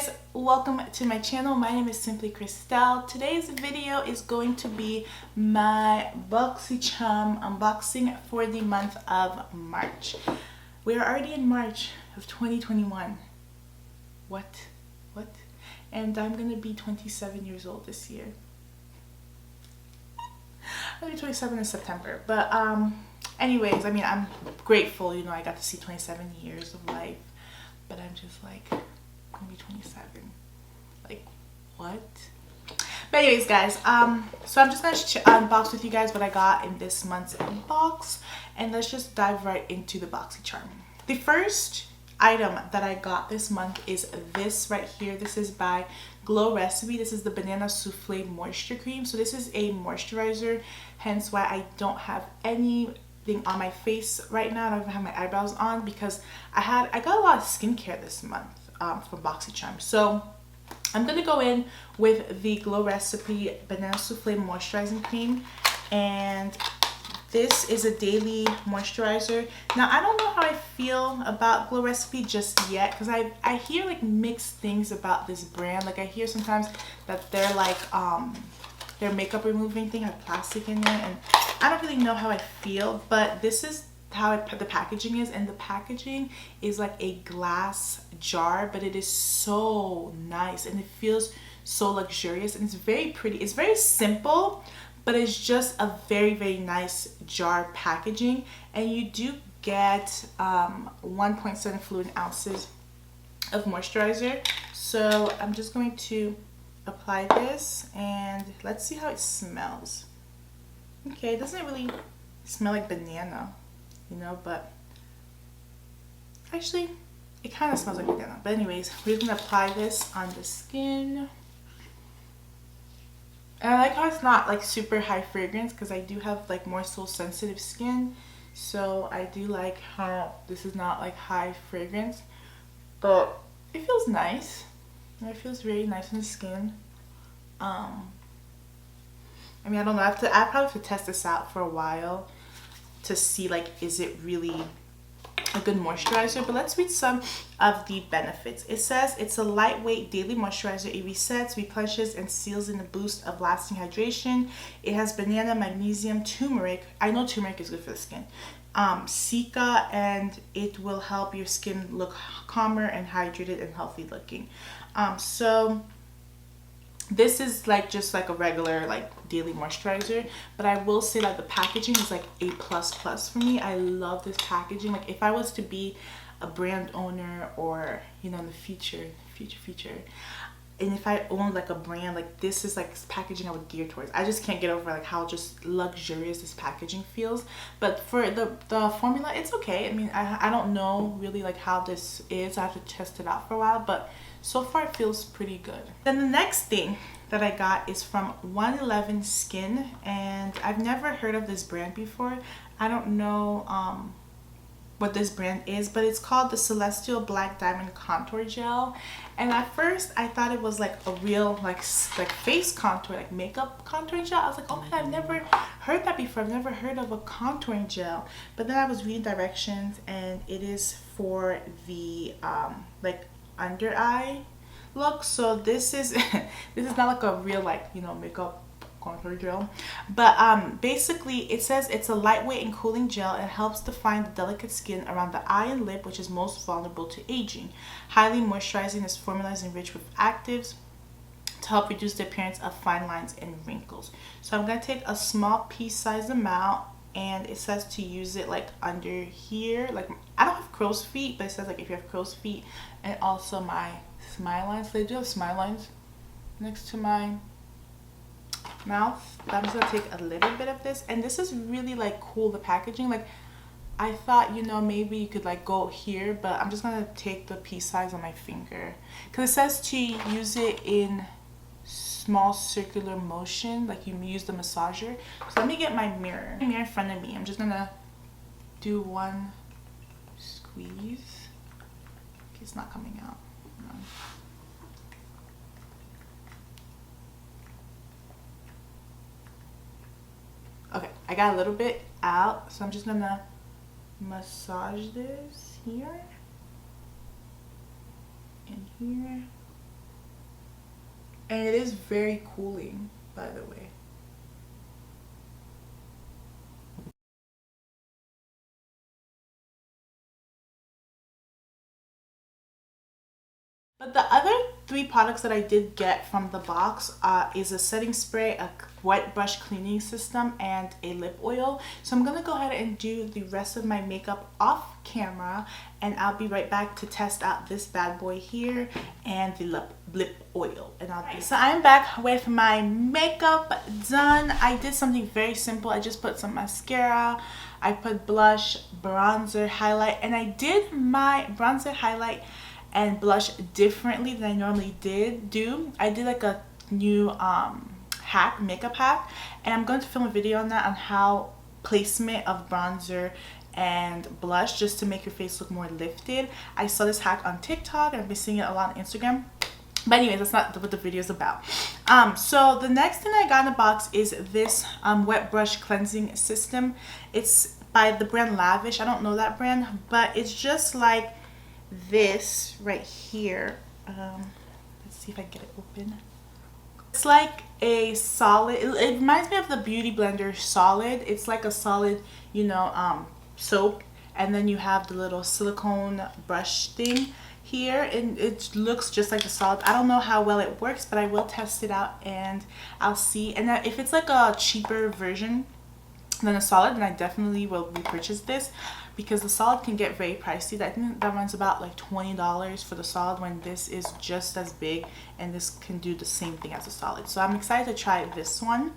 guys, welcome to my channel. My name is SimplyKrystelle. Today's video is going to be my Boxycharm unboxing for the month of March. We are already in March of 2021. What? And I'm gonna be 27 years old this year. I'll be 27 in September. But anyways, I mean, I'm grateful, you know, I got to see 27 years of life. But I'm just like, I'm gonna be 27. Like, what? But anyways, guys, so I'm just gonna unbox with you guys what I got in this month's inbox, and let's just dive right into the Boxycharm. The first item that I got this month is this right here. This is by Glow Recipe. This is the Banana Souffle Moisture Cream. So this is a moisturizer, hence why I don't have anything on my face right now. I don't even have my eyebrows on because I got a lot of skincare this month from Boxycharm. So I'm gonna go in with the Glow Recipe Banana Souffle Moisturizing Cream, and this is a daily moisturizer. Now, I don't know how I feel about Glow Recipe just yet, because I hear like mixed things about this brand. Like I hear sometimes that they're like their makeup removing thing had plastic in it, and I don't really know how I feel, but this is how the packaging is, and the packaging is like a glass jar, but it is so nice and it feels so luxurious, and it's very pretty. It's very simple, but it's just a very nice jar packaging, and you do get 1.7 fluid ounces of moisturizer. So I'm just going to apply this and let's see how it smells. Okay, it doesn't really smell like banana, you know, but actually it kind of smells like banana. But anyways, we're gonna apply this on the skin. And I like how it's not like super high fragrance, because I do have like more so sensitive skin. So I do like how this is not like high fragrance, but it feels nice. And it feels very nice on the skin. I mean, I don't know. I probably have to test this out for a while to see like, is it really a good moisturizer. But let's read some of the benefits. It says it's a lightweight daily moisturizer. It resets, replenishes, and seals in a boost of lasting hydration. It has banana, magnesium, turmeric. I know turmeric is good for the skin. Cica, and it will help your skin look calmer and hydrated and healthy looking. So this is like just like a regular like daily moisturizer, but I will say that the packaging is like A++ for me. I love this packaging. Like if I was to be a brand owner, or you know, in the future, and if I owned like a brand, like this is like packaging I would gear towards. I just can't get over like how just luxurious this packaging feels. But for the formula, it's okay. I mean, I don't know really like how this is. I have to test it out for a while, but so far it feels pretty good. Then the next thing that I got is from 111 Skin, and I've never heard of this brand before. I don't know what this brand is, but it's called the Celestial Black Diamond Contour Gel. And at first I thought it was like a real like face contour, like makeup contour gel. I was like, oh man, I've never heard that before. I've never heard of a contouring gel. But then I was reading directions, and it is for the like under eye look. So this is this is not like a real like, you know, makeup contour gel, but basically it says it's a lightweight and cooling gel. It helps define the delicate skin around the eye and lip, which is most vulnerable to aging. Highly moisturizing, this formula is enriched with actives to help reduce the appearance of fine lines and wrinkles. So I'm going to take a small piece size amount, and it says to use it like under here. Like I don't have crow's feet, but it says like if you have crow's feet, and also my smile lines. They do have smile lines next to my mouth. But I'm just gonna take a little bit of this, and this is really like cool, the packaging. Like I thought, you know, maybe you could like go here, but I'm just gonna take the piece size on my finger, because it says to use it in small circular motion, like you use the massager. So let me get my mirror in front of me. I'm just gonna do one squeeze. Okay, it's not coming out. No. Okay, I got a little bit out, so I'm just gonna massage this here and here And it is very cooling, by the way. But the other three products that I did get from the box is a setting spray, a wet brush cleaning system, and a lip oil. So I'm gonna go ahead and do the rest of my makeup off camera, and I'll be right back to test out this bad boy here and the lip oil. And so I'm back with my makeup done. I did something very simple. I just put some mascara, I put blush, bronzer, highlight, and I did my bronzer, highlight, and blush differently than I normally do. I did like a new makeup hack, and I'm going to film a video on that, on how placement of bronzer and blush just to make your face look more lifted. I saw this hack on TikTok and I've been seeing it a lot on Instagram. But anyways, that's not what the video is about. So the next thing I got in the box is this wet brush cleansing system. It's by the brand Lavish. I don't know that brand, but it's just like this right here. Let's see if I can get it open. It's like a solid, it reminds me of the Beauty Blender Solid. It's like a solid, you know, soap, and then you have the little silicone brush thing here, and it looks just like a solid. I don't know how well it works, but I will test it out and I'll see. And if it's like a cheaper version than a solid, then I definitely will repurchase this, because the solid can get very pricey. I think that runs about like $20 for the solid, when this is just as big and this can do the same thing as a solid. So I'm excited to try this one.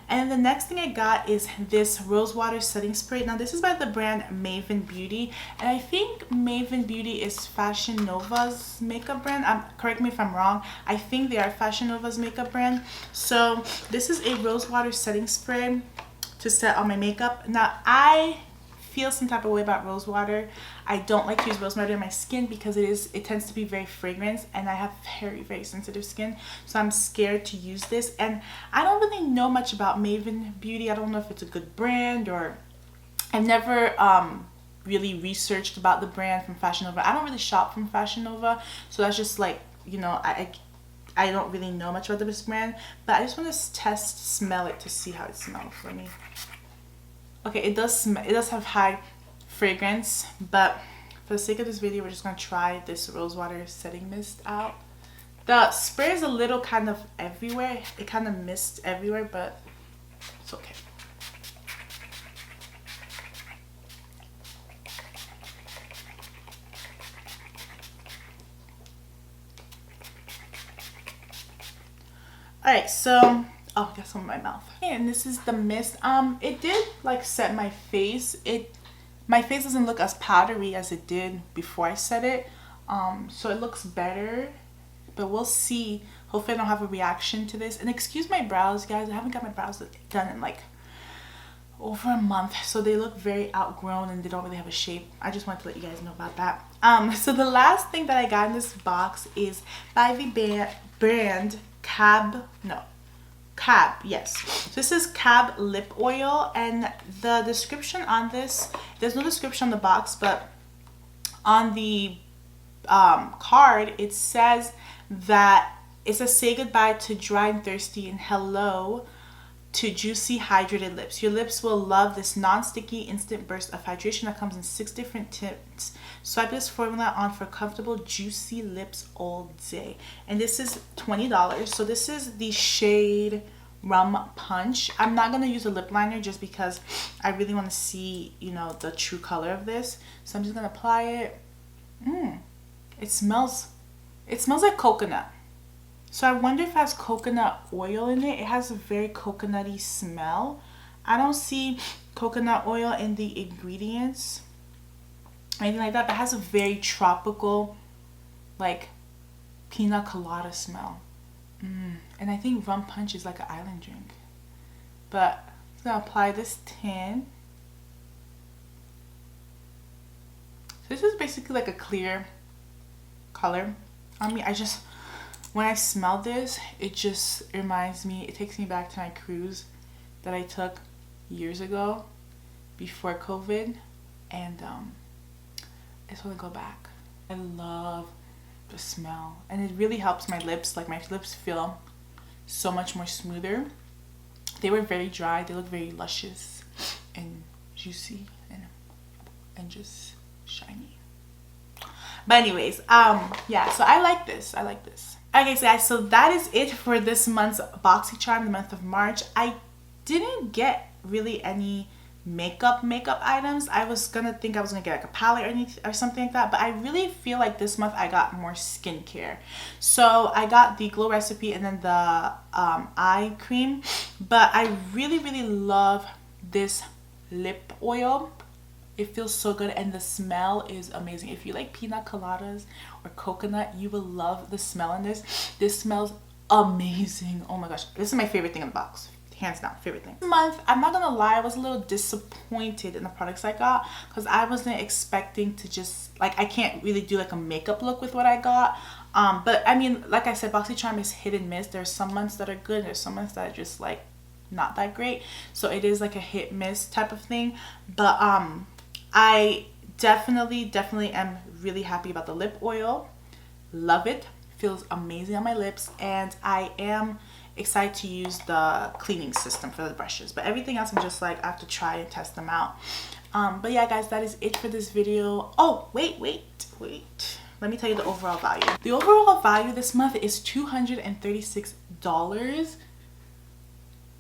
And the next thing I got is this Rosewater setting spray. Now this is by the brand Maven Beauty, and I think Maven Beauty is Fashion Nova's makeup brand. Correct me if I'm wrong. I think they are Fashion Nova's makeup brand. So this is a Rosewater setting spray to set on my makeup. Now I feel some type of way about rose water. I don't like to use rose water in my skin because it tends to be very fragrant, and I have very sensitive skin, so I'm scared to use this. And I don't really know much about Maven Beauty. I don't know if it's a good brand, or I've never really researched about the brand from Fashion Nova. I don't really shop from Fashion Nova, so that's just like, you know, I don't really know much about this brand, but I just want to smell it to see how it smells for me. Okay, it does have high fragrance, but for the sake of this video, we're just gonna try this Rosewater setting mist out. The spray is a little kind of everywhere. It kind of mists everywhere, but it's okay. Alright, so oh, I got some in my mouth. And this is the mist. It did like set my face. My face doesn't look as powdery as it did before I set it. So it looks better, but we'll see. Hopefully I don't have a reaction to this. And excuse my brows, guys. I haven't got my brows done in like over a month, so they look very outgrown and they don't really have a shape. I just wanted to let you guys know about that. So the last thing that I got in this box is by the brand Cab, yes. So this is Cab lip oil, and the description on this, there's no description on the box, but on the card it says that it says say goodbye to dry and thirsty and hello to juicy hydrated lips. Your lips will love this non-sticky instant burst of hydration that comes in 6 different tints. Swipe this formula on for comfortable juicy lips all day. And this is $20. So this is the shade Rum Punch. I'm not going to use a lip liner just because I really want to see, you know, the true color of this. So I'm just going to apply it. It smells like coconut. So I wonder if it has coconut oil in it. It has a very coconutty smell. I don't see coconut oil in the ingredients or anything like that, but it has a very tropical, like pina colada smell. And I think Rum Punch is like an island drink. But I'm gonna apply this tint. So this is basically like a clear color. I mean, when I smell this, it just reminds me, it takes me back to my cruise that I took years ago before COVID, and I just want to go back. I love the smell, and it really helps my lips. Like my lips feel so much more smoother. They were very dry. They look very luscious and juicy and just shiny. But anyways, yeah, so I like this. Okay, so guys, so that is it for this month's Boxycharm, the month of March. I didn't get really any makeup items. I was gonna get like a palette or something like that, but I really feel like this month I got more skincare. So I got the Glow Recipe and then the eye cream, but I really love this lip oil. It feels so good and the smell is amazing. If you like pina coladas or coconut, you will love the smell in this. This smells amazing. Oh my gosh, this is my favorite thing in the box. Hands down, favorite thing. This month, I'm not gonna lie, I was a little disappointed in the products I got because I wasn't expecting to just, like, I can't really do like a makeup look with what I got. But I mean, like I said, Boxycharm is hit and miss. There's some months that are good, there's some months that are just like not that great. So it is like a hit miss type of thing. But I definitely am really happy about the lip oil. Love it. Feels amazing on my lips, and I am excited to use the cleaning system for the brushes. But everything else I'm just like, I have to try and test them out. But yeah guys, that is it for this video. Oh wait, let me tell you the overall value. The overall value this month is $236.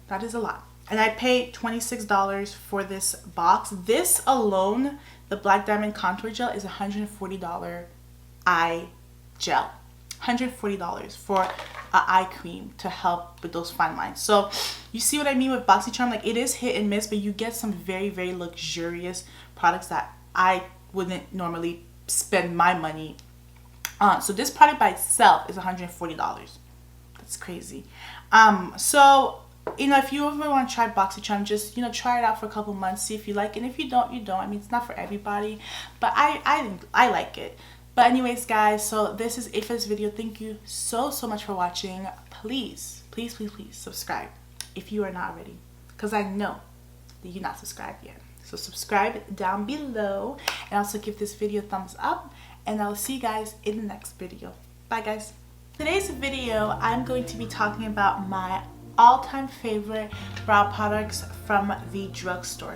That is a lot. And I paid $26 for this box. This alone, the Black Diamond Contour Gel, is $140 eye gel. $140 for an eye cream to help with those fine lines. So you see what I mean with Boxycharm? Like, it is hit and miss, but you get some very luxurious products that I wouldn't normally spend my money on. So this product by itself is $140. That's crazy. So you know, if you ever want to try Boxycharm, just, you know, try it out for a couple months, see if you like it. And if you don't, you don't. I mean, it's not for everybody, but I like it. But anyways guys, so this is it for this video. Thank you so much for watching. Please subscribe if you are not already, because I know that you're not subscribed yet. So subscribe down below and also give this video a thumbs up, and I'll see you guys in the next video. Bye guys. Today's video, I'm going to be talking about my all-time favorite brow products from the drugstore.